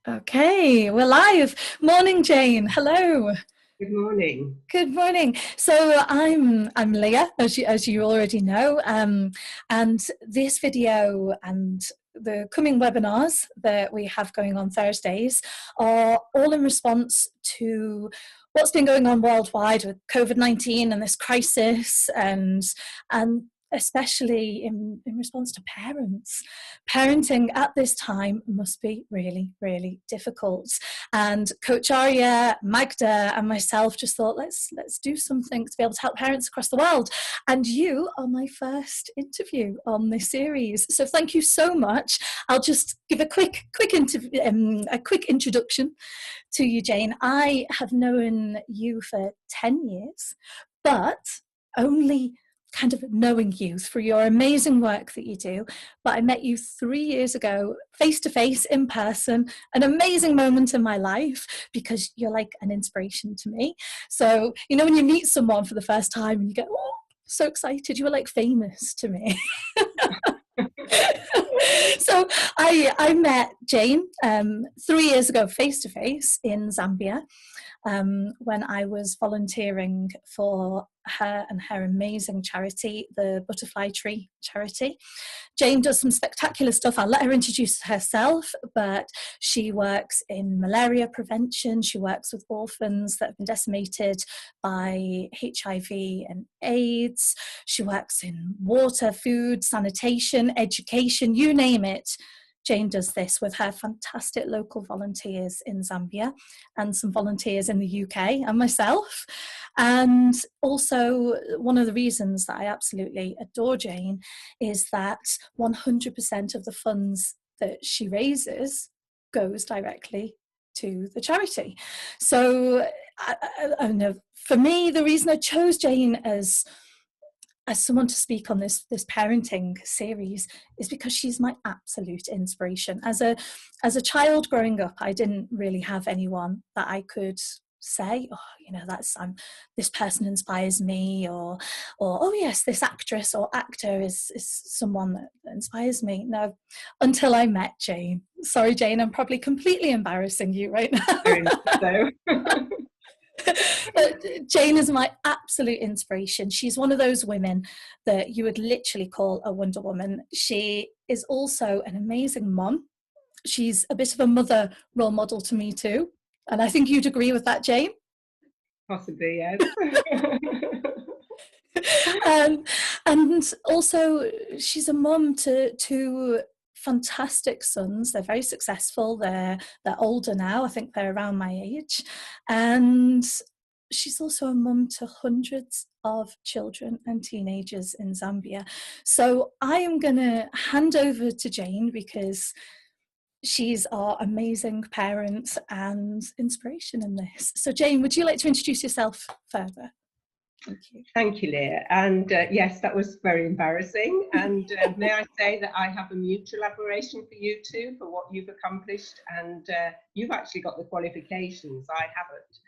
Okay, we're live. Morning, Jane. Hello. Good morning. Good morning. So I'm Leah, as you already know, and this video and the coming webinars that we have going on Thursdays are all in response to what's been going on worldwide with COVID-19 and this crisis, and especially in response to parents. Parenting at this time must be really, really difficult. And Coacharya, Magda, and myself just thought, let's do something to be able to help parents across the world. And you are my first interview on this series, so thank you so much. I'll just give a quick introduction to you, Jane. I have known you for 10 years, but only kind of knowing you through your amazing work that you do. But I met you 3 years ago, face to face, in person, an amazing moment in my life because you're like an inspiration to me. So, you know, when you meet someone for the first time and you get, oh, so excited, you were like famous to me. So I met Jane 3 years ago face to face in Zambia when I was volunteering for her and her amazing charity, the Butterfly Tree Charity. Jane does some spectacular stuff. I'll let her introduce herself, but she works in malaria prevention. She works with orphans that have been decimated by HIV and AIDS. She works in water, food, sanitation, education, you name it. Jane does this with her fantastic local volunteers in Zambia and some volunteers in the UK and myself. And also, one of the reasons that I absolutely adore Jane is that 100% of the funds that she raises goes directly to the charity. So I know for me, the reason I chose Jane as someone to speak on this parenting series is because she's my absolute inspiration. As a child growing up, I didn't really have anyone that I could say, oh, you know, this person inspires me, or oh yes, this actress or actor is someone that inspires me. No, until I met Jane. Sorry, Jane, I'm probably completely embarrassing you right now. Very much so. Jane is my absolute inspiration. She's one of those women that you would literally call a Wonder Woman. She is also an amazing mom. She's a bit of a mother role model to me too. And I think you'd agree with that, Jane. Possibly, yes. And also, she's a mum to two fantastic sons. They're very successful. They're older now. I think they're around my age. And she's also a mum to hundreds of children and teenagers in Zambia. So I am going to hand over to Jane because she's our amazing parent and inspiration in this. So Jane, would you like to introduce yourself further? Thank you. Thank you, Leah. And yes, that was very embarrassing. And may I say that I have a mutual admiration for you two, for what you've accomplished. And you've actually got the qualifications. I haven't.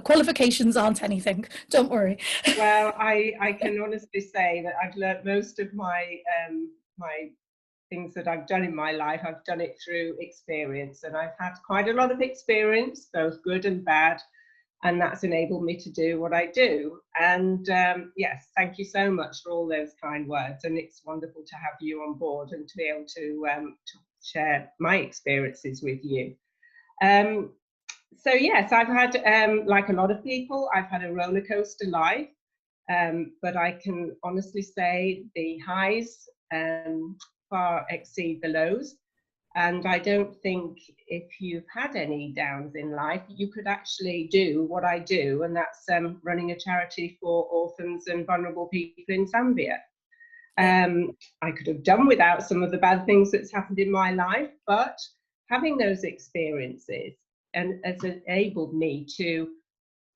Qualifications aren't anything. Don't worry. Well, I can honestly say that I've learnt most of my my things that I've done in my life. I've done it through experience, and I've had quite a lot of experience, both good and bad. And that's enabled me to do what I do. And yes, thank you so much for all those kind words. And it's wonderful to have you on board and to be able to share my experiences with you. So yes, I've had, like a lot of people, I've had a roller coaster life. But I can honestly say the highs far exceed the lows. And I don't think if you've had any downs in life, you could actually do what I do, and that's running a charity for orphans and vulnerable people in Zambia. I could have done without some of the bad things that's happened in my life, but having those experiences has enabled me to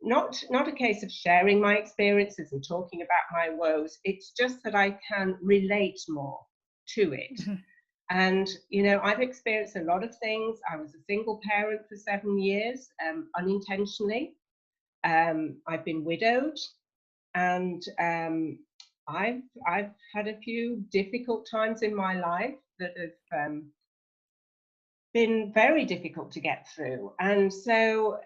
not a case of sharing my experiences and talking about my woes. It's just that I can relate more to it. Mm-hmm. And, you know, I've experienced a lot of things. I was a single parent for 7 years, unintentionally. I've been widowed, and I've had a few difficult times in my life that have been very difficult to get through. And so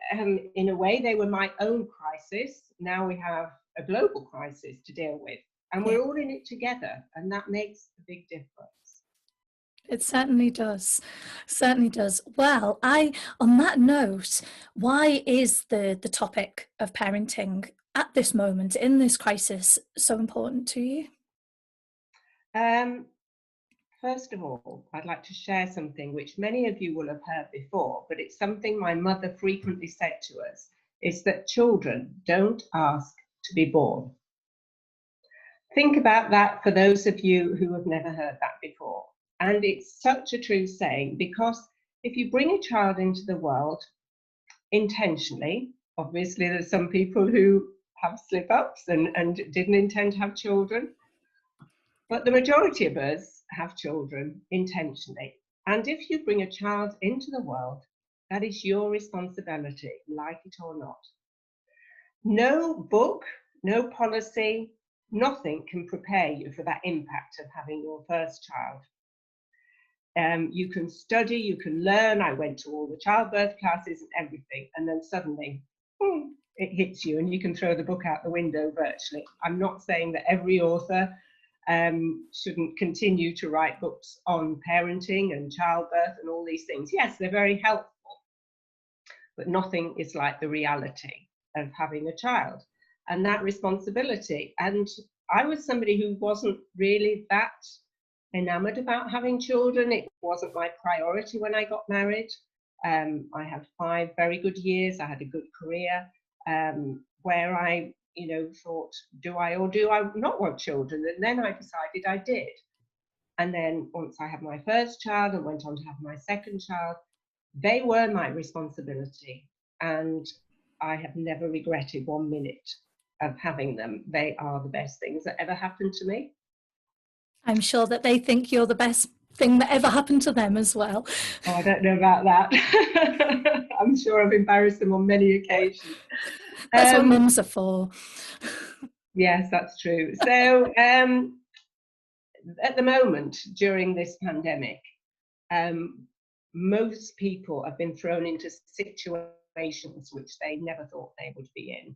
in a way, they were my own crisis. Now we have a global crisis to deal with, and we're all in it together, and that makes a big difference. It certainly does. Certainly does. Well, on that note, why is the topic of parenting at this moment in this crisis so important to you? First of all, I'd like to share something which many of you will have heard before, but it's something my mother frequently said to us, is that children don't ask to be born. Think about that for those of you who have never heard that before. And it's such a true saying, because if you bring a child into the world intentionally, obviously there's some people who have slip-ups and didn't intend to have children, but the majority of us have children intentionally. And if you bring a child into the world, that is your responsibility, like it or not. No book, no policy, nothing can prepare you for that impact of having your first child. You can study, you can learn. I went to all the childbirth classes and everything, and then suddenly it hits you and you can throw the book out the window virtually. I'm not saying that every author shouldn't continue to write books on parenting and childbirth and all these things. Yes, they're very helpful, but nothing is like the reality of having a child and that responsibility. And I was somebody who wasn't really that enamored about having children. It wasn't my priority when I got married. I had 5 very good years. I had a good career where I thought, do I or do I not want children? And then I decided I did. And then once I had my first child and went on to have my second child, they were my responsibility. And I have never regretted 1 minute of having them. They are the best things that ever happened to me. I'm sure that they think you're the best thing that ever happened to them as well. Oh, I don't know about that. I'm sure I've embarrassed them on many occasions. That's what mums are for. Yes, that's true. So at the moment, during this pandemic, most people have been thrown into situations which they never thought they would be in.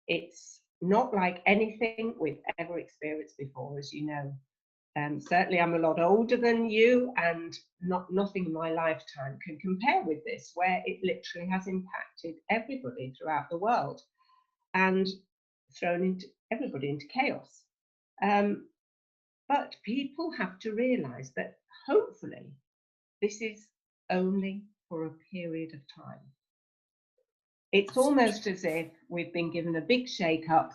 It's not like anything we've ever experienced before, as you know. Certainly I'm a lot older than you, and nothing in my lifetime can compare with this, where it literally has impacted everybody throughout the world and thrown everybody into chaos. But people have to realise that hopefully this is only for a period of time. It's almost as if we've been given a big shake-up.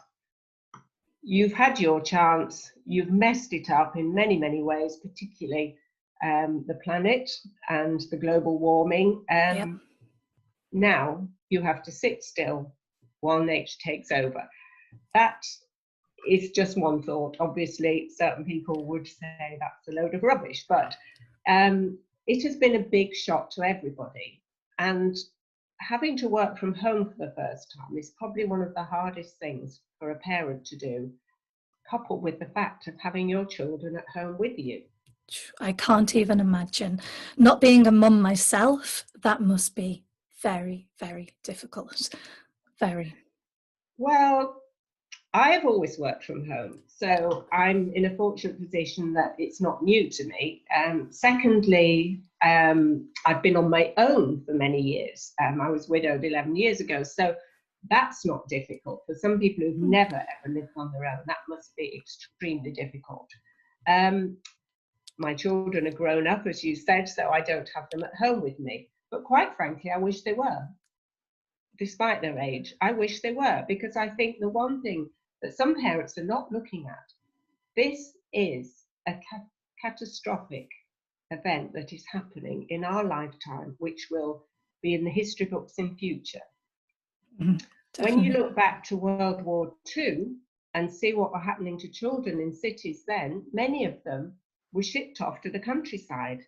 You've had your chance, you've messed it up in many, many ways, particularly the planet and the global warming. Now you have to sit still while nature takes over. That is just one thought. Obviously, certain people would say that's a load of rubbish, but it has been a big shock to everybody. And having to work from home for the first time is probably one of the hardest things for a parent to do, coupled with the fact of having your children at home with you. I can't even imagine. Not being a mum myself, that must be very, very difficult. Very. Well, I have always worked from home, so I'm in a fortunate position that it's not new to me. Secondly, I've been on my own for many years. I was widowed 11 years ago, so that's not difficult. For some people who've never ever lived on their own, that must be extremely difficult. My children are grown up, as you said, so I don't have them at home with me. But quite frankly, I wish they were. Despite their age, I wish they were, because I think the one thing that some parents are not looking at, this is a catastrophic event that is happening in our lifetime, which will be in the history books in future. When you look back to World War II and see what were happening to children in cities then, many of them were shipped off to the countryside.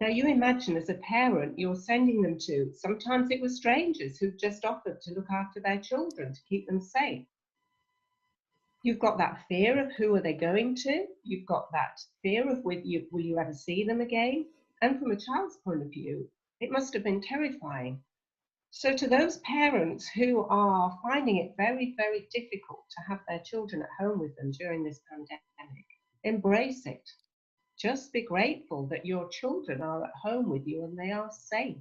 Now you imagine as a parent, you're sending them to, sometimes it was strangers who just offered to look after their children, to keep them safe. You've got that fear of who are they going to? You've got that fear of will you ever see them again? And from a child's point of view, it must have been terrifying. So to those parents who are finding it very, very difficult to have their children at home with them during this pandemic, embrace it. Just be grateful that your children are at home with you and they are safe,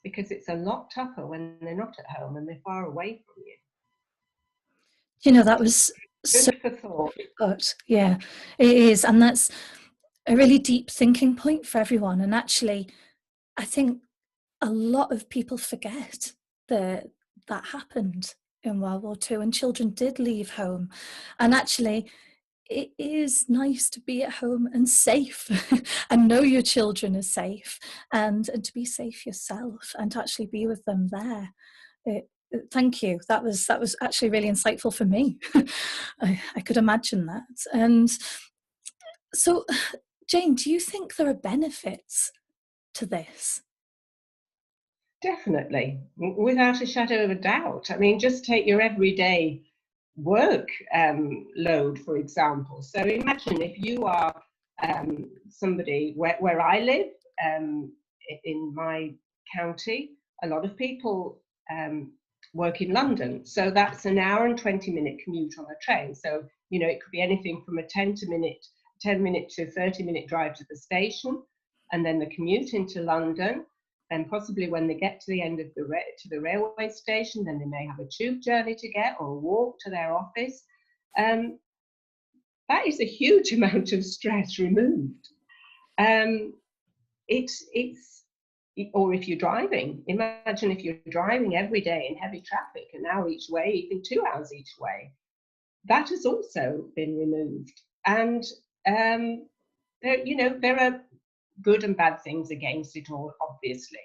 because it's a lot tougher when they're not at home and they're far away from you. You know, that was so Food for thought. good. Yeah, it is. And that's a really deep thinking point for everyone. And actually, I think a lot of people forget that that happened in World War II and children did leave home. And actually, it is nice to be at home and safe and know your children are safe, and to be safe yourself and to actually be with them there. Thank you. That was actually really insightful for me. I could imagine that. And so, Jane, do you think there are benefits to this? Definitely, without a shadow of a doubt. I mean, just take your everyday work load, for example. So imagine if you are somebody where I live, in my county, a lot of people work in London. So that's an hour and 20-minute commute on a train. So, you know, it could be anything from a 10 minute to 30-minute drive to the station, and then the commute into London. And possibly when they get to the end of the railway station, then they may have a tube journey to get, or a walk to their office. That is a huge amount of stress removed. Or if you're driving, imagine if you're driving every day in heavy traffic, an hour each way, even 2 hours each way. That has also been removed. And there are good and bad things against it all, obviously.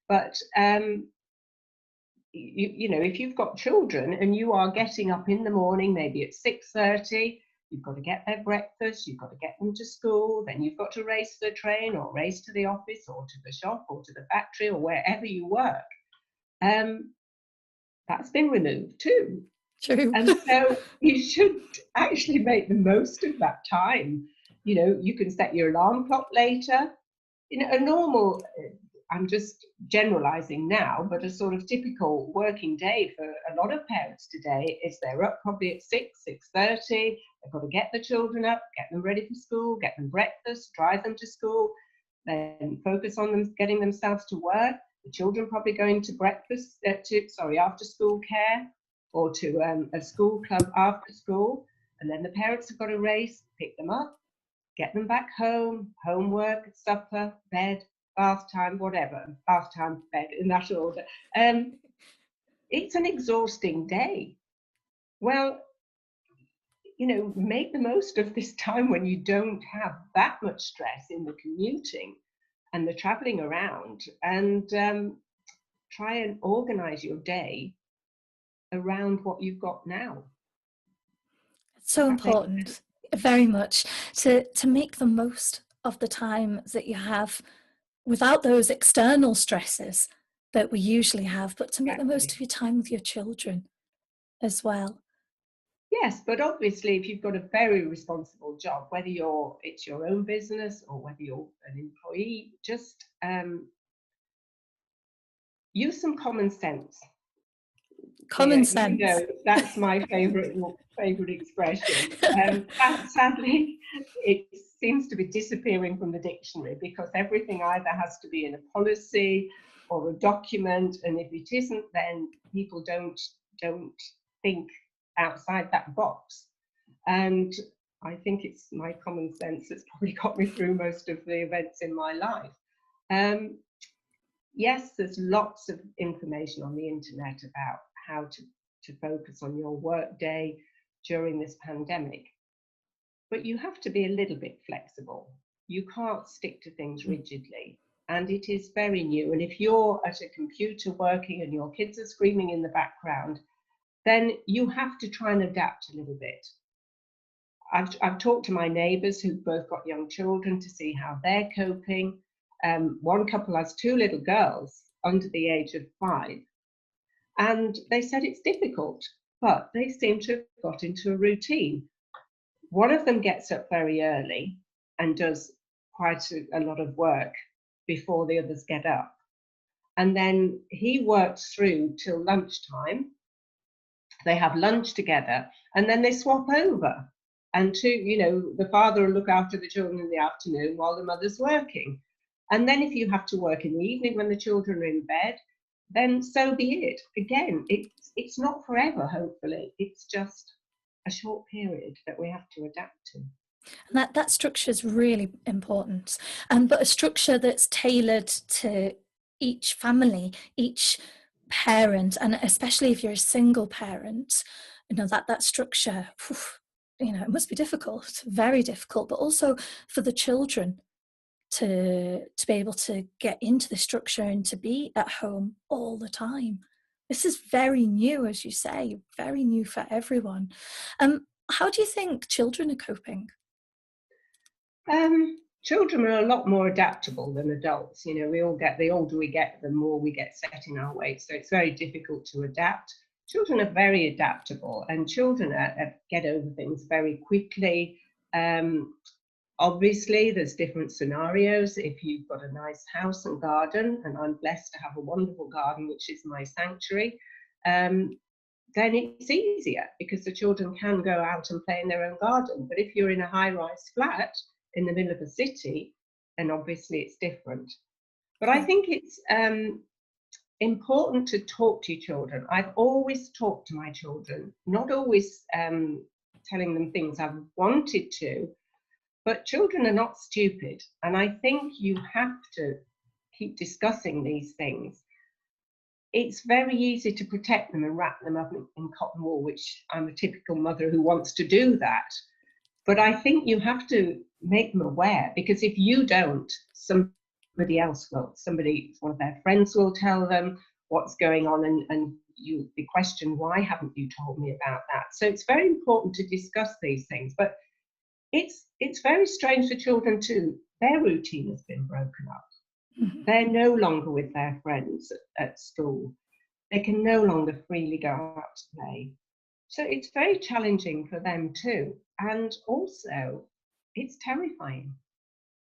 But if you've got children and you are getting up in the morning, maybe at 6:30, you've got to get their breakfast, you've got to get them to school, then you've got to race to the train or race to the office or to the shop or to the factory or wherever you work. That's been removed too. True. And so you should actually make the most of that time. You know, you can set your alarm clock later. You know, a normal, I'm just generalizing now, but a sort of typical working day for a lot of parents today is they're up probably at 6:30. They've got to get the children up, get them ready for school, get them breakfast, drive them to school, then focus on them getting themselves to work. The children probably going to after school care, or to a school club after school. And then the parents have got to race, pick them up, get them back home, homework, supper, bed, bath time, whatever, bath time, bed, in that order. It's an exhausting day. Well, you know, make the most of this time when you don't have that much stress in the commuting and the traveling around, and try and organize your day around what you've got now. It's so important, very much, to make the most of the time that you have without those external stresses that we usually have, but to make the most of your time with your children as well. Yes, but obviously if you've got a very responsible job, whether it's your own business or whether you're an employee, just use some common sense. Common sense. You know, that's my favorite expression. Sadly, it seems to be disappearing from the dictionary, because everything either has to be in a policy or a document, and if it isn't, then people don't think outside that box. And I think it's my common sense that's probably got me through most of the events in my life. Yes, there's lots of information on the internet about how to focus on your work day during this pandemic, but you have to be a little bit flexible. You can't stick to things rigidly, and it is very new. And if you're at a computer working and your kids are screaming in the background, then you have to try and adapt a little bit. I've talked to my neighbours who've both got young children to see how they're coping. One couple has 2 little girls under the age of 5, and they said it's difficult, but they seem to have got into a routine. One of them gets up very early and does quite a lot of work before the others get up. And then he works through till lunchtime. They have lunch together, and then they swap over. And the father will look after the children in the afternoon while the mother's working. And then if you have to work in the evening when the children are in bed, then so be it. Again, it's not forever, hopefully. It's just a short period that we have to adapt to. And that structure is really important, but a structure that's tailored to each family, each parent, and especially if you're a single parent, that structure, it must be difficult, very difficult, but also for the children to be able to get into the structure and to be at home all the time. This is very new, as you say, very new for everyone. How do you think children are coping? Children are a lot more adaptable than adults. We all get, the older we get, the more we get set in our ways. So it's very difficult to adapt. Children are very adaptable, and children get over things very quickly. Obviously, there's different scenarios. If you've got a nice house and garden, and I'm blessed to have a wonderful garden, which is my sanctuary, then it's easier because the children can go out and play in their own garden. But if you're in a high-rise flat in the middle of a city, then obviously it's different. But I think it's important to talk to your children. I've always talked to my children, not always telling them things I've wanted to, but children are not stupid. And I think you have to keep discussing these things. It's very easy to protect them and wrap them up in cotton wool, which I'm a typical mother who wants to do that. But I think you have to make them aware, because if you don't, somebody else will. One of their friends will tell them what's going on, and you'll be questioned, why haven't you told me about that? So it's very important to discuss these things. But it's very strange for children too. Their routine has been broken up. Mm-hmm. They're no longer with their friends at school. They can no longer freely go out to play. So it's very challenging for them too. And also, it's terrifying.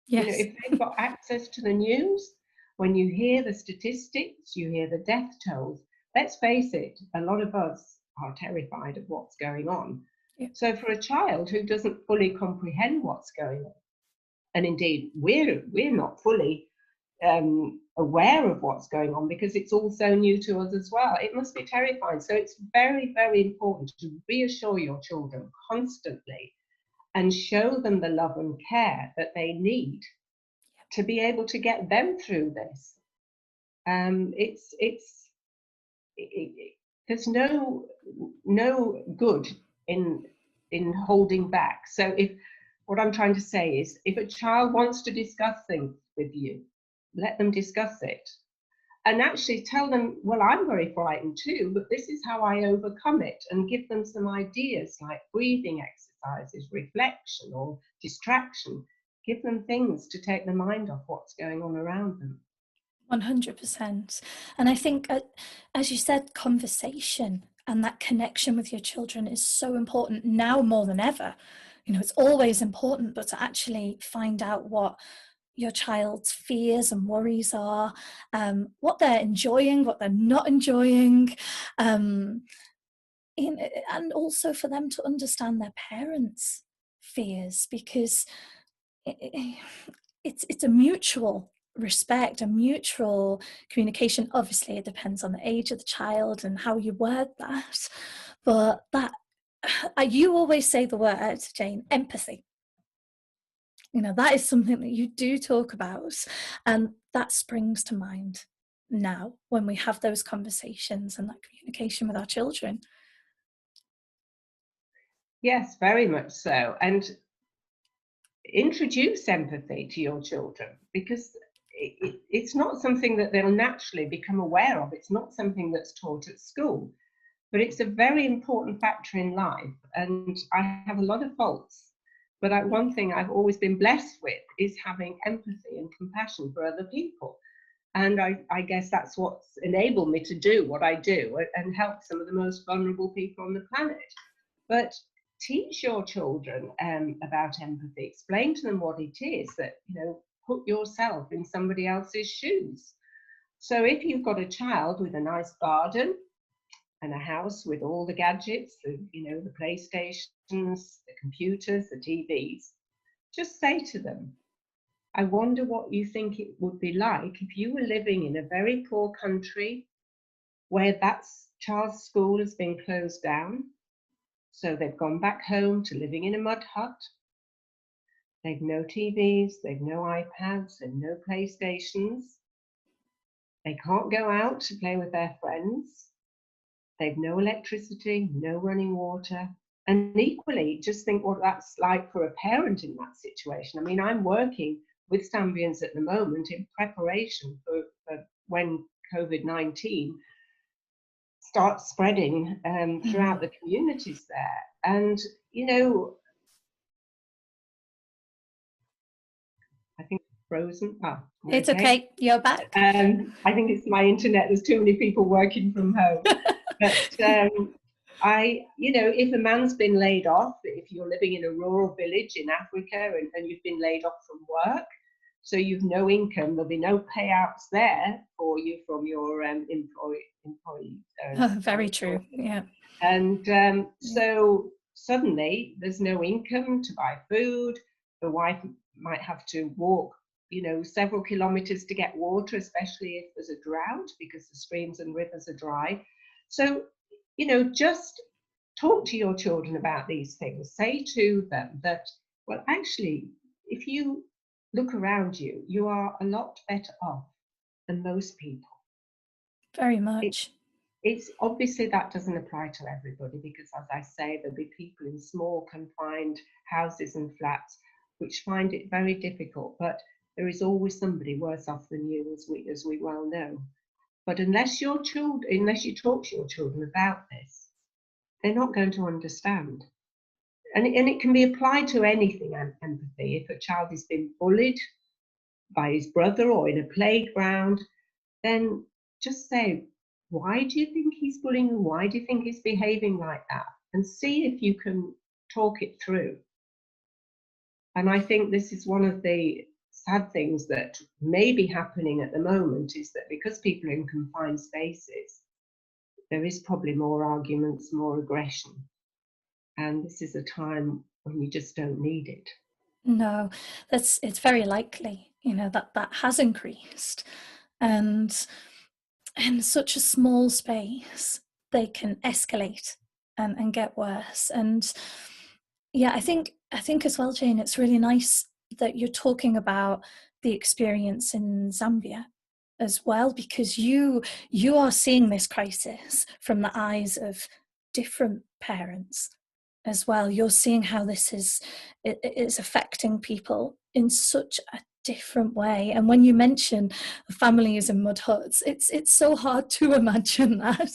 Yes. If they've got access to the news, when you hear the statistics, you hear the death tolls, let's face it, a lot of us are terrified of what's going on. Yeah. So for a child who doesn't fully comprehend what's going on, and indeed we're not fully aware of what's going on because it's all so new to us as well, it must be terrifying. So it's very, very important to reassure your children constantly and show them the love and care that they need to be able to get them through this. There's no good in holding back. So what I'm trying to say is, if a child wants to discuss things with you, let them discuss it. And actually tell them, well, I'm very frightened too, but this is how I overcome it, and give them some ideas like breathing exercises, reflection, or distraction. Give them things to take their mind off what's going on around them. 100%. And I think, as you said, conversation and that connection with your children is so important now more than ever. It's always important, but to actually find out what your child's fears and worries are, what they're enjoying, what they're not enjoying, and also for them to understand their parents' fears, because it's a mutual respect, a mutual communication. Obviously, it depends on the age of the child and how you word that, but you always say the word, Jane, empathy. That is something that you do talk about, and that springs to mind now when we have those conversations and that communication with our children. Yes, very much so. And introduce empathy to your children, because it's not something that they'll naturally become aware of. It's not something that's taught at school, but it's a very important factor in life. And I have a lot of faults, but one thing I've always been blessed with is having empathy and compassion for other people. And I guess that's what's enabled me to do what I do and help some of the most vulnerable people on the planet. But teach your children about empathy. Explain to them what it is, that, put yourself in somebody else's shoes. So if you've got a child with a nice garden and a house with all the gadgets, the PlayStations, the computers, the TVs, just say to them, I wonder what you think it would be like if you were living in a very poor country where that child's school has been closed down. So they've gone back home to living in a mud hut. They've no TVs, they've no iPads, they've no PlayStations. They can't go out to play with their friends. They've no electricity, no running water. And equally, just think what that's like for a parent in that situation. I mean, I'm working with Zambians at the moment in preparation for when COVID-19 starts spreading throughout the communities there. And, I think frozen. It's okay. You're back. I think it's my internet. There's too many people working from home. But if a man's been laid off, if you're living in a rural village in Africa and you've been laid off from work, so you've no income, there'll be no payouts there for you from your employee. Very true. Yeah. And so suddenly there's no income to buy food. The wife might have to walk, several kilometers to get water, especially if there's a drought because the streams and rivers are dry. So, just talk to your children about these things. Say to them that, well, actually, if you look around you, you are a lot better off than most people. Very much. It's obviously that doesn't apply to everybody because, as I say, there'll be people in small confined houses and flats which find it very difficult, but there is always somebody worse off than you, as we well know. But unless you talk to your children about this, they're not going to understand. And it can be applied to anything, empathy. If a child has been bullied by his brother or in a playground, then just say, why do you think he's bullying you? Why do you think he's behaving like that? And see if you can talk it through. And I think this is one of the sad things that may be happening at the moment, is that because people are in confined spaces, there is probably more arguments, more aggression. And this is a time when you just don't need it. No, it's very likely, that has increased. And in such a small space, they can escalate and get worse. And yeah, I think as well, Jane, it's really nice that you're talking about the experience in Zambia as well, because you are seeing this crisis from the eyes of different parents as well. You're seeing how this is affecting people in such a different way. And when you mention families in mud huts, it's so hard to imagine that.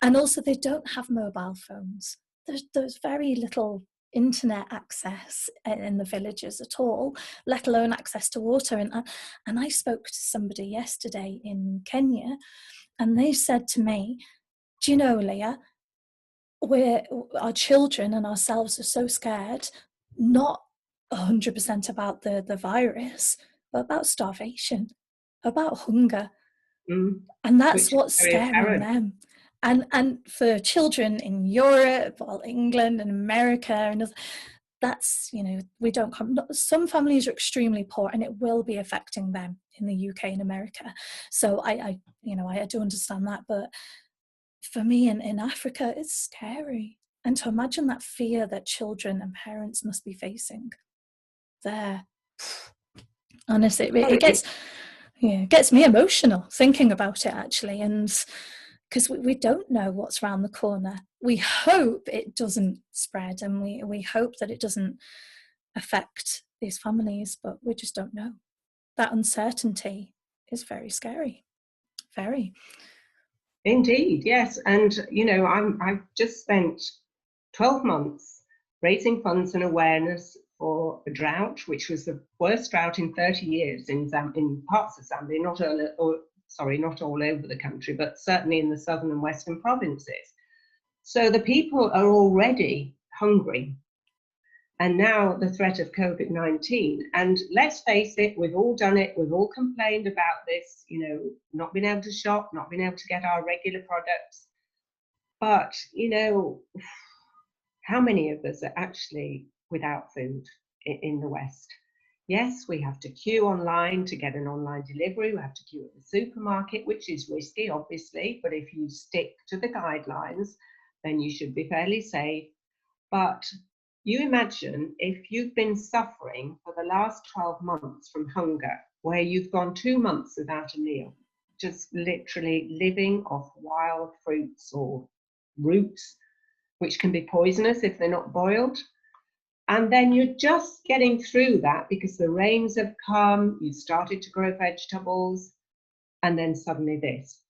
And also, they don't have mobile phones. There's very little internet access in the villages at all, let alone access to water. And I spoke to somebody yesterday in Kenya, and they said to me, do you know, Leah, our children and ourselves are so scared, not 100% about the virus, but about starvation, about hunger. And that's what's scaring them. And for children in Europe or England and America, and that's, we don't come, some families are extremely poor, and it will be affecting them in the UK and America. So I do understand that, but for me in Africa, it's scary. And to imagine that fear that children and parents must be facing there, honestly, it gets me emotional thinking about it, actually. And because we don't know what's around the corner. We hope it doesn't spread, and we hope that it doesn't affect these families, but we just don't know. That uncertainty is very scary. Very. Indeed, yes. And, I've just spent 12 months raising funds and awareness for a drought, which was the worst drought in 30 years in parts of Zambia, not all over the country, but certainly in the southern and western provinces. So the people are already hungry. And now the threat of COVID-19. And let's face it, we've all done it. We've all complained about this, you know, not being able to shop, not being able to get our regular products. But, you know, how many of us are actually without food in the West? Yes, we have to queue online to get an online delivery. We have to queue at the supermarket, which is risky, obviously. But if you stick to the guidelines, then you should be fairly safe. But you imagine if you've been suffering for the last 12 months from hunger, where you've gone 2 months without a meal, just literally living off wild fruits or roots, which can be poisonous if they're not boiled. And then you're just getting through that because the rains have come, you've started to grow vegetables, and then suddenly this.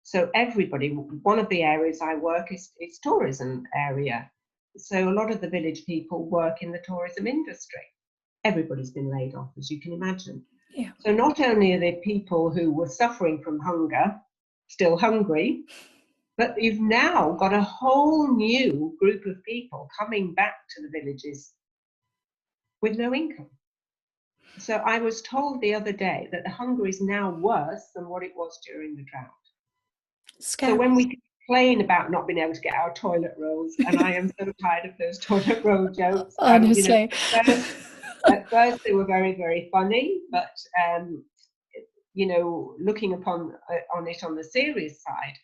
So everybody, one of the areas I work is tourism area. So a lot of the village people work in the tourism industry. Everybody's been laid off, as you can imagine. Yeah. So not only are there people who were suffering from hunger, still hungry, but you've now got a whole new group of people coming back to the villages with no income. So I was told the other day that the hunger is now worse than what it was during the drought. Scary. So when we complain about not being able to get our toilet rolls, and I am so tired of those toilet roll jokes. Honestly. You know, at first they were very, very funny, but you know, looking upon on it on the serious side,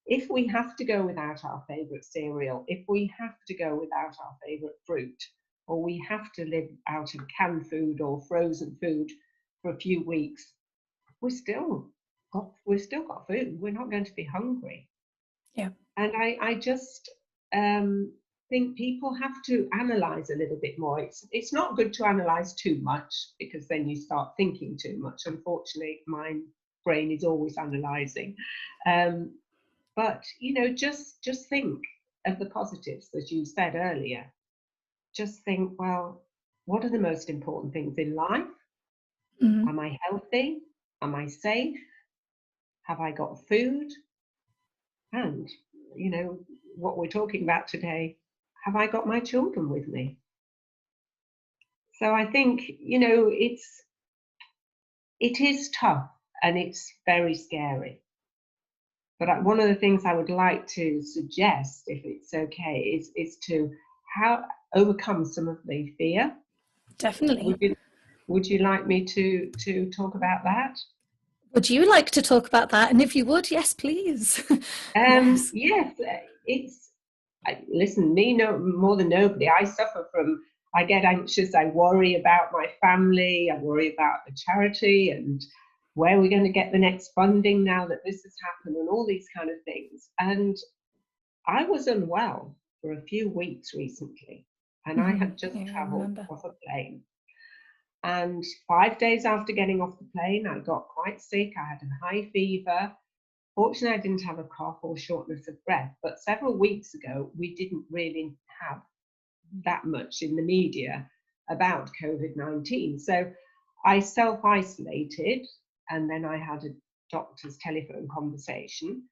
if we have to go without our favourite cereal, if we have to go without our favourite fruit, or we have to live out of canned food or frozen food for a few weeks, we've still got food. We're not going to be hungry. Yeah. And I just think people have to analyse a little bit more. It's not good to analyse too much because then you start thinking too much. Unfortunately, my brain is always analysing. But you know, just think of the positives, as you said earlier. Just think, well, what are the most important things in life? Mm-hmm. Am I healthy? Am I safe? Have I got food? And, you know, what we're talking about today, have I got my children with me? So I think, you know, it is tough and it's very scary. But one of the things I would like to suggest, if it's okay, is to overcome some of the fear. Definitely. Would you like me to talk about that? Would you like to talk about that? And if you would, yes, please. Yes, listen, me more than nobody, I suffer from, I get anxious, I worry about my family, I worry about the charity and where we're going to get the next funding now that this has happened and all these kind of things. And I was unwell for a few weeks recently, and I had just travelled off a plane. And 5 days after getting off the plane, I got quite sick. I had a high fever. Fortunately, I didn't have a cough or shortness of breath. But several weeks ago, we didn't really have that much in the media about COVID-19. So I self-isolated, and then I had a doctor's telephone conversation.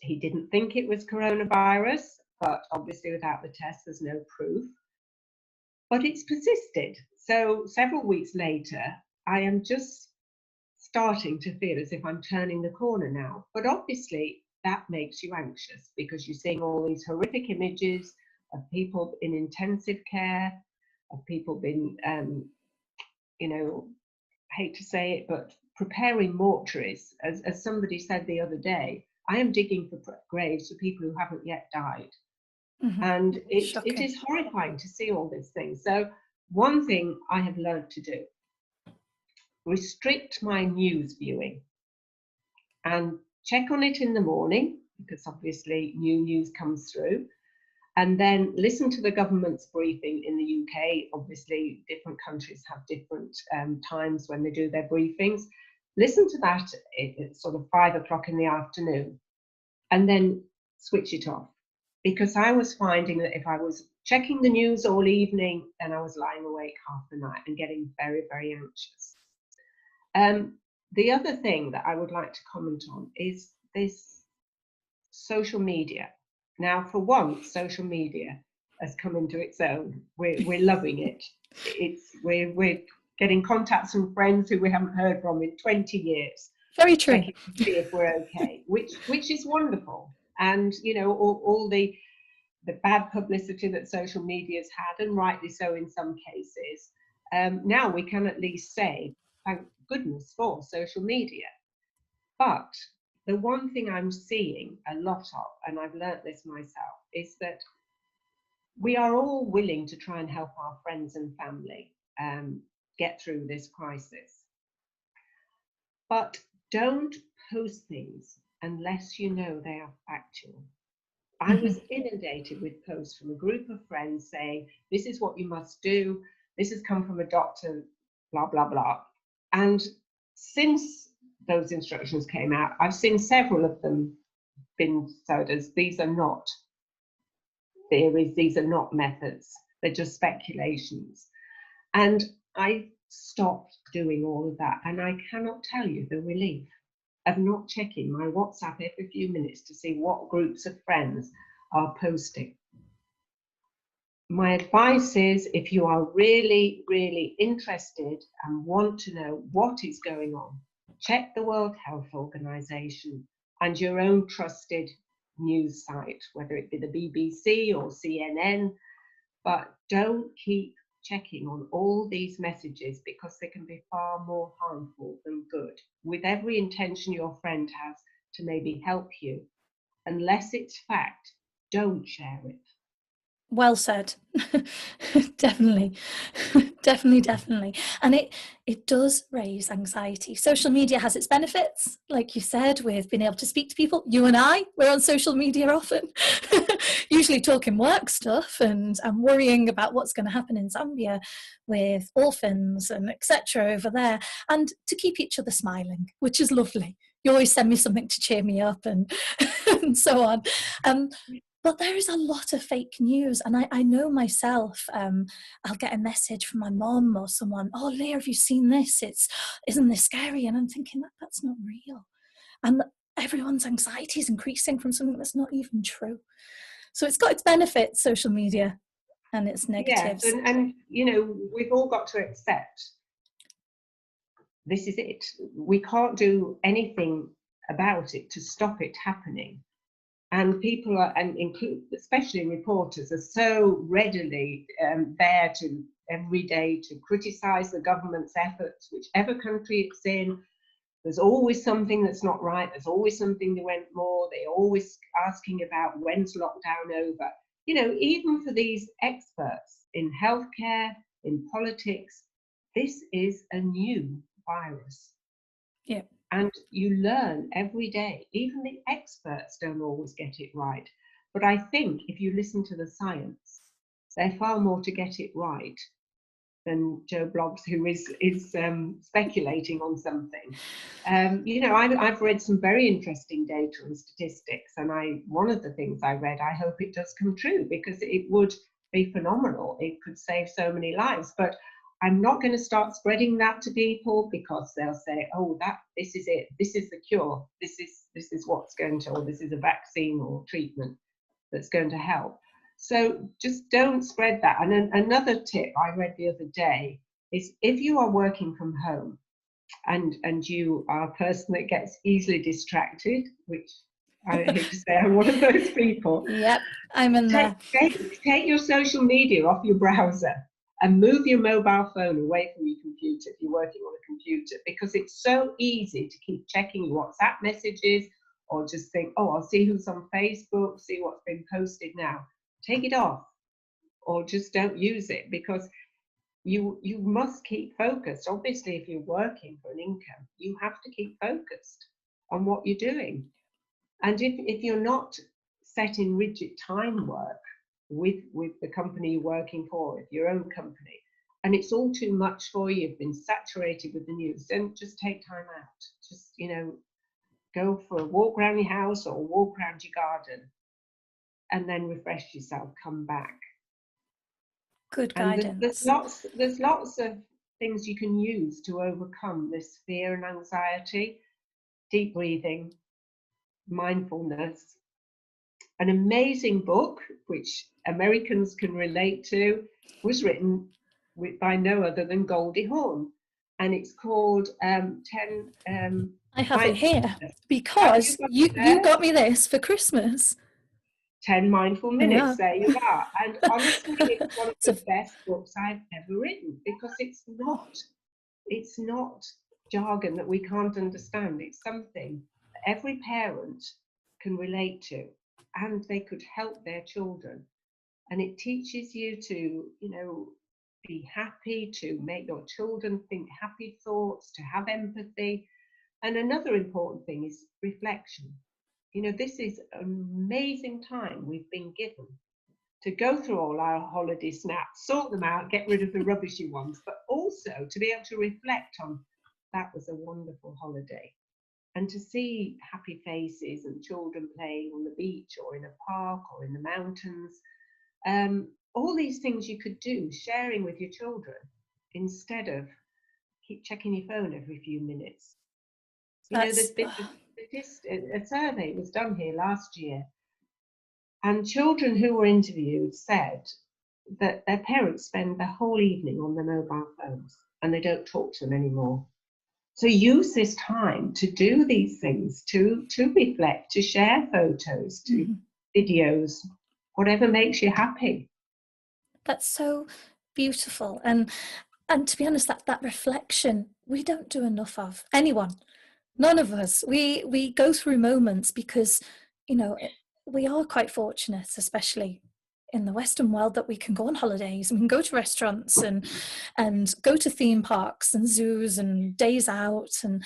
He didn't think it was coronavirus, but obviously without the test, there's no proof. But it's persisted. So several weeks later, I am just starting to feel as if I'm turning the corner now. But obviously that makes you anxious because you're seeing all these horrific images of people in intensive care, of people being, you know, hate to say it, but preparing mortuaries. As somebody said the other day, I am digging for graves for people who haven't yet died. Mm-hmm. And it is horrifying to see all these things. So one thing I have learned to do, restrict my news viewing and check on it in the morning because obviously new news comes through, and then listen to the government's briefing in the UK. Obviously different countries have different times when they do their briefings. Listen to that at sort of 5 o'clock in the afternoon and then switch it off. Because I was finding that if I was checking the news all evening, then I was lying awake half the night and getting very, very anxious. The other thing that I would like to comment on is this social media. Now, for once, social media has come into its own. We're loving it. We're getting contacts from friends who we haven't heard from in 20 years. Very true. Checking to see if we're okay, which is wonderful. And you know, all the bad publicity that social media's had, and rightly so in some cases, now we can at least say thank goodness for social media. But the one thing I'm seeing a lot of, and I've learnt this myself, is that we are all willing to try and help our friends and family get through this crisis. But don't post things unless you know they are factual. I was inundated with posts from a group of friends saying, this is what you must do, this has come from a doctor, blah, blah, blah. And since those instructions came out, I've seen several of them been sold as, these are not theories, these are not methods, they're just speculations. And I stopped doing all of that, and I cannot tell you the relief of not checking my WhatsApp every few minutes to see what groups of friends are posting. My advice is, if you are really, really interested and want to know what is going on, check the World Health Organization and your own trusted news site, whether it be the BBC or CNN, but don't keep checking on all these messages, because they can be far more harmful than good, with every intention your friend has to maybe help you. Unless it's fact, don't share it. Well said. Definitely. Definitely. And it does raise anxiety. Social media has its benefits, like you said, with being able to speak to people. You and I, we're on social media often, usually talking work stuff, and I'm worrying about what's going to happen in Zambia with orphans and etc. over there, and to keep each other smiling, which is lovely. You always send me something to cheer me up and and so on. But there is a lot of fake news, and I know myself, I'll get a message from my mom or someone, oh, Leah, have you seen this? Isn't this scary? And I'm thinking, that's not real. And everyone's anxiety is increasing from something that's not even true. So it's got its benefits, social media, and its negatives. Yes, and you know, we've all got to accept this is it. We can't do anything about it to stop it happening. And people are, and include, especially reporters, are so readily there to every day to criticize the government's efforts, whichever country it's in. There's always something that's not right. There's always something that went more. They're always asking about when's lockdown over. You know, even for these experts in healthcare, in politics, this is a new virus. Yeah. And you learn every day. Even the experts don't always get it right. But I think if you listen to the science, they're far more to get it right than Joe Bloggs, who is speculating on something. You know, I've read some very interesting data and statistics, and one of the things I read, I hope it does come true, because it would be phenomenal. It could save so many lives. But I'm not going to start spreading that to people, because they'll say, oh, this is it, this is the cure, this is what's going to, or this is a vaccine or treatment that's going to help. So just don't spread that. And then another tip I read the other day is, if you are working from home and you are a person that gets easily distracted, which I hate to say I'm one of those people. Yep, I'm in there. Take your social media off your browser and move your mobile phone away from your computer if you're working on a computer, because it's so easy to keep checking your WhatsApp messages, or just think, oh, I'll see who's on Facebook, see what's been posted now. Take it off, or just don't use it, because you must keep focused. Obviously, if you're working for an income, you have to keep focused on what you're doing. And if you're not set in rigid time work with the company you're working for, with your own company, and it's all too much for you, you've been saturated with the news, then just take time out. Just, you know, go for a walk around your house or walk around your garden, and then refresh yourself, come back. Good guidance. guidance. There's lots of things you can use to overcome this fear and anxiety. Deep breathing, mindfulness, an amazing book, which Americans can relate to, was written by no other than Goldie Hawn. And it's called 10 I have it here Have you because got it you there? got me this for Christmas. 10 Mindful There we Minutes, are. there you are. And honestly, it's one of It's the best books I've ever written, because it's not jargon that we can't understand. It's something that every parent can relate to, and they could help their children. And it teaches you to, be happy, to make your children think happy thoughts, to have empathy. And another important thing is reflection. This is an amazing time we've been given to go through all our holiday snaps, sort them out, get rid of the rubbishy ones, but also to be able to reflect on, that was a wonderful holiday. And to see happy faces and children playing on the beach or in a park or in the mountains. All these things you could do, sharing with your children, instead of keep checking your phone every few minutes. There's been a survey was done here last year, and children who were interviewed said that their parents spend the whole evening on their mobile phones and they don't talk to them anymore. So use this time to do these things, to reflect, to share photos, to videos, whatever makes you happy. That's so beautiful. And to be honest, that reflection we don't do enough of. Anyone, none of us. We go through moments because, we are quite fortunate, especially in the Western world, that we can go on holidays and we can go to restaurants and go to theme parks and zoos and days out and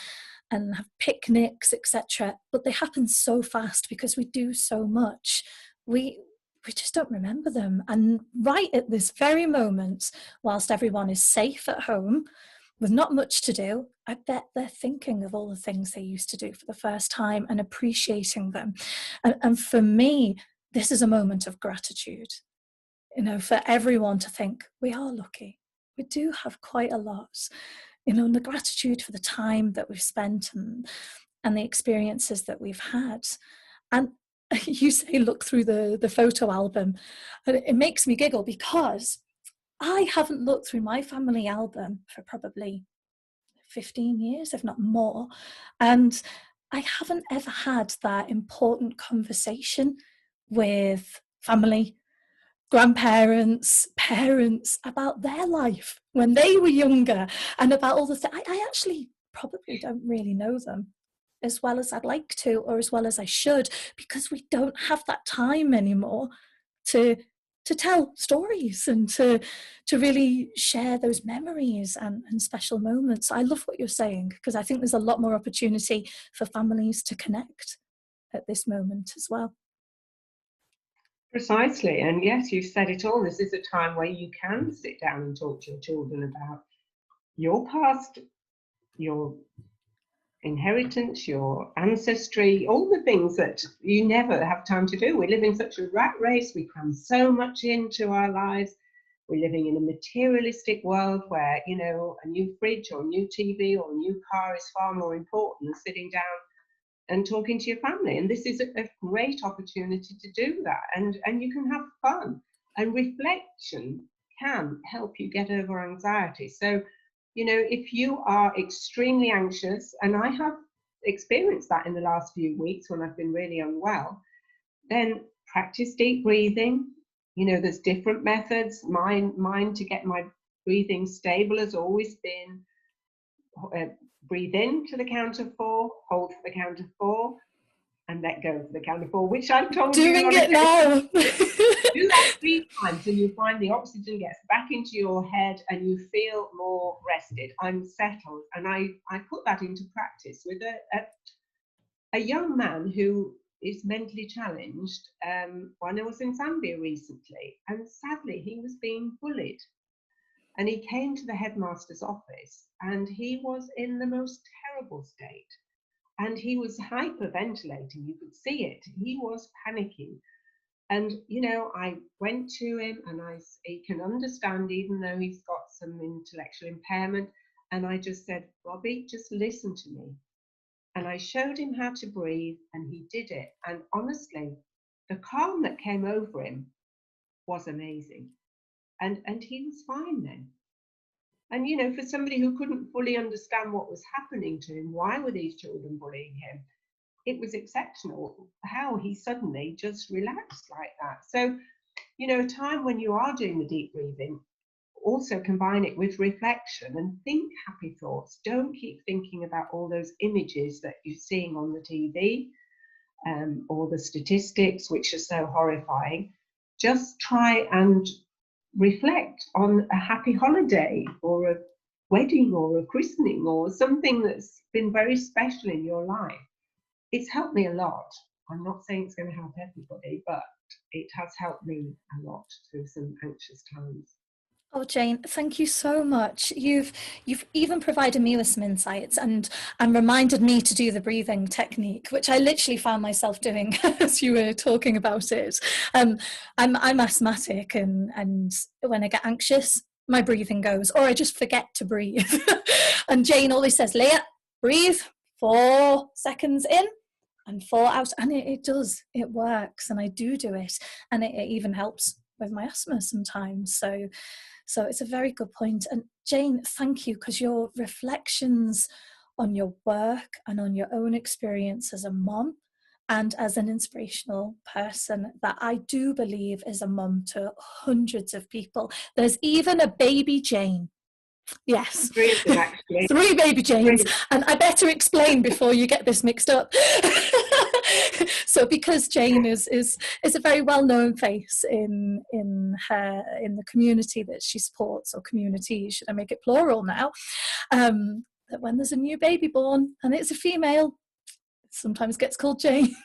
have picnics, etc. But they happen so fast because we do so much. We just don't remember them. And right at this very moment, whilst everyone is safe at home with not much to do, I bet they're thinking of all the things they used to do for the first time and appreciating them. And for me, this is a moment of gratitude, for everyone to think we are lucky. We do have quite a lot, and the gratitude for the time that we've spent and the experiences that we've had. And you say look through the photo album, and it makes me giggle because I haven't looked through my family album for probably 15 years, if not more. And I haven't ever had that important conversation with family, grandparents, parents about their life when they were younger and about all the things. I actually probably don't really know them as well as I'd like to, or as well as I should, because we don't have that time anymore to tell stories and to really share those memories and special moments. I love what you're saying, because I think there's a lot more opportunity for families to connect at this moment as well. Precisely. And yes, you've said it all. This is a time where you can sit down and talk to your children about your past, your inheritance, your ancestry, all the things that you never have time to do. We live in such a rat race. We cram so much into our lives. We're living in a materialistic world where, a new fridge or a new TV or a new car is far more important than sitting down and talking to your family. And this is a great opportunity to do that. And you can have fun. And reflection can help you get over anxiety. So, if you are extremely anxious, and I have experienced that in the last few weeks when I've been really unwell, then practice deep breathing. There's different methods. Mine to get my breathing stable has always been breathe in to the count of 4, hold for the count of 4, and let go for the count of 4, which I've told you. Doing it now. Do that 3 times and you find the oxygen gets back into your head and you feel more rested. I'm settled. And I put that into practice with a young man who is mentally challenged when I was in Zambia recently. And sadly, he was being bullied. And he came to the headmaster's office and he was in the most terrible state. And he was hyperventilating. You could see it. He was panicking. And, I went to him and he can understand, even though he's got some intellectual impairment. And I just said, Robbie, just listen to me. And I showed him how to breathe and he did it. And honestly, the calm that came over him was amazing. And he was fine then. And, you know, for somebody who couldn't fully understand what was happening to him, why were these children bullying him? It was exceptional how he suddenly just relaxed like that. So, you know, a time when you are doing the deep breathing, also combine it with reflection and think happy thoughts. Don't keep thinking about all those images that you're seeing on the TV or the statistics, which are so horrifying. Just try and reflect on a happy holiday or a wedding or a christening or something that's been very special in your life. It's helped me a lot. I'm not saying it's going to help everybody, but it has helped me a lot through some anxious times. Oh, Jane, thank you so much. You've even provided me with some insights and reminded me to do the breathing technique, which I literally found myself doing as you were talking about it. I'm asthmatic, and when I get anxious, my breathing goes, or I just forget to breathe. And Jane always says, Leah, breathe 4 seconds in and 4 out, and it does. It works, and I do it, and it even helps with my asthma sometimes. So it's a very good point. And Jane, thank you, because your reflections on your work and on your own experience as a mom and as an inspirational person that I do believe is a mum to hundreds of people. There's even a baby Jane. Yes. 3 of them, actually. 3 baby Janes. 3. And I better explain before you get this mixed up. So because Jane is a very well-known face in the community that she supports, or community, should I make it plural now, that when there's a new baby born and it's a female, it sometimes gets called Jane.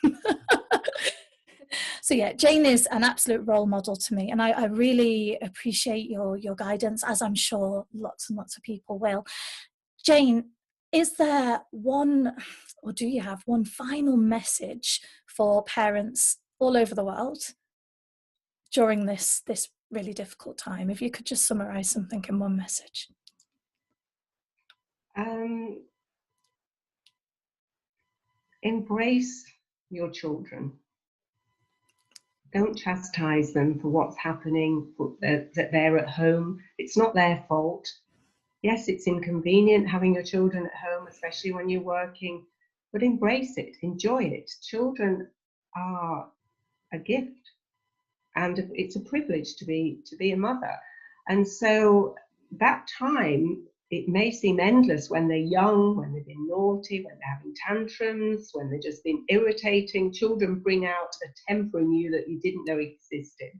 So yeah, Jane is an absolute role model to me, and I really appreciate your guidance, as I'm sure lots and lots of people will. Jane, is there one, or do you have one final message for parents all over the world during this really difficult time? If you could just summarize something in one message. Embrace your children. Don't chastise them for what's happening, that they're at home. It's not their fault. Yes, it's inconvenient having your children at home, especially when you're working, but embrace it, enjoy it. Children are a gift, and it's a privilege to be a mother. And so that time, it may seem endless when they're young, when they've been naughty, when they're having tantrums, when they've just been irritating. Children bring out a temper in you that you didn't know existed.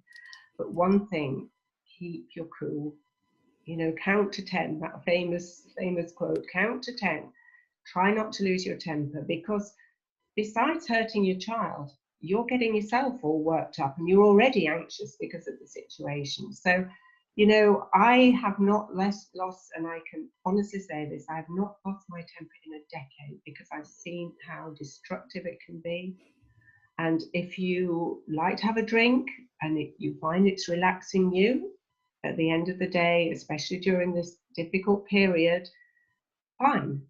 But one thing, keep your cool. You know, count to 10, that famous quote, count to 10. Try not to lose your temper, because besides hurting your child, you're getting yourself all worked up and you're already anxious because of the situation. So, you know, I have not lost, and I can honestly say this, I have not lost my temper in a decade, because I've seen how destructive it can be. And if you like to have a drink and you find it's relaxing you, at the end of the day, especially during this difficult period, fine.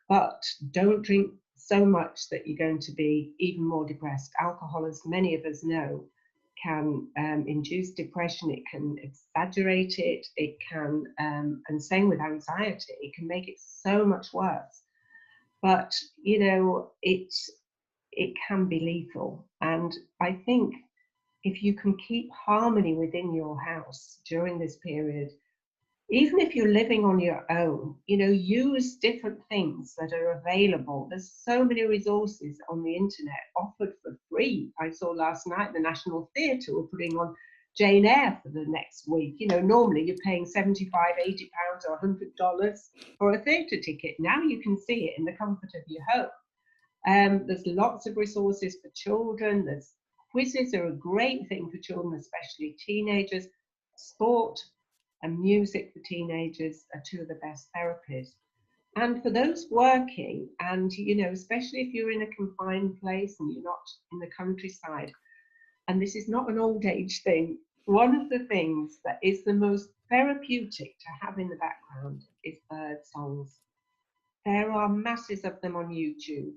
But don't drink so much that you're going to be even more depressed. Alcohol, as many of us know, can induce depression. It can exaggerate it. It can, and same with anxiety, it can make it so much worse. But, you know, it can be lethal. And I think if you can keep harmony within your house during this period, even if you're living on your own, you know, use different things that are available. There's so many resources on the internet offered for free. I saw last night the National Theatre were putting on Jane Eyre for the next week. You know, normally you're paying £75, £80 or $100 for a theatre ticket. Now you can see it in the comfort of your home. There's lots of resources for children. There's quizzes are a great thing for children, especially teenagers. Sport and music for teenagers are 2 of the best therapies. And for those working, and, you know, especially if you're in a confined place and you're not in the countryside, and this is not an old age thing, one of the things that is the most therapeutic to have in the background is bird songs. There are masses of them on YouTube.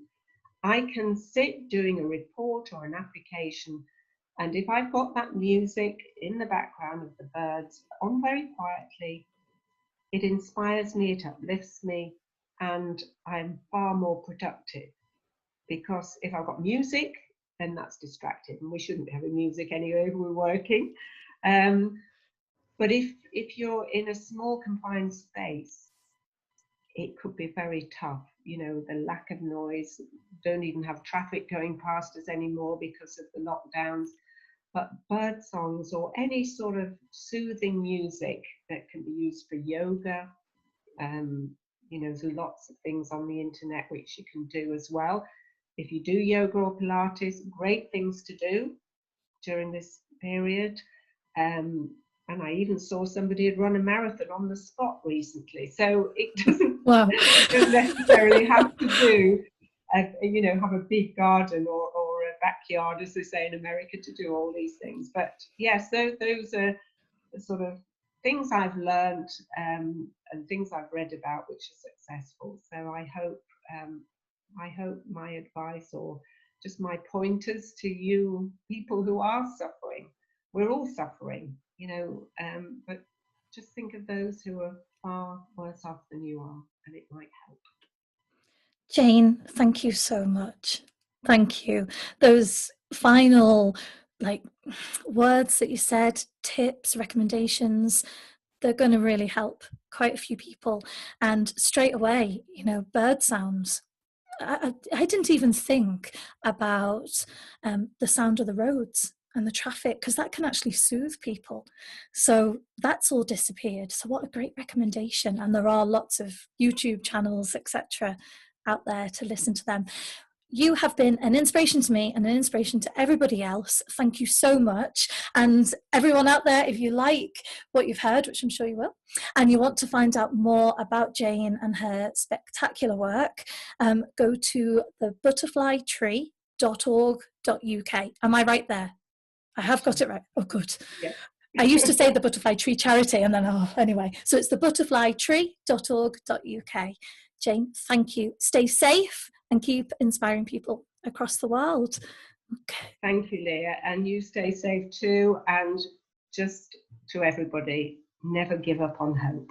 I can sit doing a report or an application And if I've got that music in the background of the birds on very quietly, it inspires me, it uplifts me, and I'm far more productive. Because if I've got music, then that's distracting, and we shouldn't be having music anyway if we're working. But if you're in a small confined space, it could be very tough. You know, the lack of noise, don't even have traffic going past us anymore because of the lockdowns. But bird songs or any sort of soothing music that can be used for yoga, you know, there's lots of things on the internet which you can do as well. If you do yoga or Pilates, great things to do during this period. And I even saw somebody had run a marathon on the spot recently. So it doesn't, Wow. you don't necessarily have to do, you know, have a big garden or a backyard, as they say in America, to do all these things. But yes, those are the sort of things I've learned and things I've read about which are successful. So I hope my advice or just my pointers to you people who are suffering, we're all suffering, you know, but just think of those who are far worse off than you are, and it might help. Jane, thank you so much. Thank you. Those final words that you said, tips, recommendations, they're going to really help quite a few people. And straight away, you know, bird sounds. I didn't even think about the sound of the roads and the traffic, because that can actually soothe people. So that's all disappeared. So what a great recommendation. And there are lots of YouTube channels, etc., out there to listen to them. You have been an inspiration to me and an inspiration to everybody else. Thank you so much. And everyone out there, if you like what you've heard, which I'm sure you will, and you want to find out more about Jane and her spectacular work, go to thebutterflytree.org.uk. Am I right there? I have got it right. Oh, good. Yeah. I used to say the Butterfly Tree Charity, and then, anyway. So it's thebutterflytree.org.uk. Jane, thank you. Stay safe and keep inspiring people across the world. Okay. Thank you, Leah. And you stay safe too. And just to everybody, never give up on hope.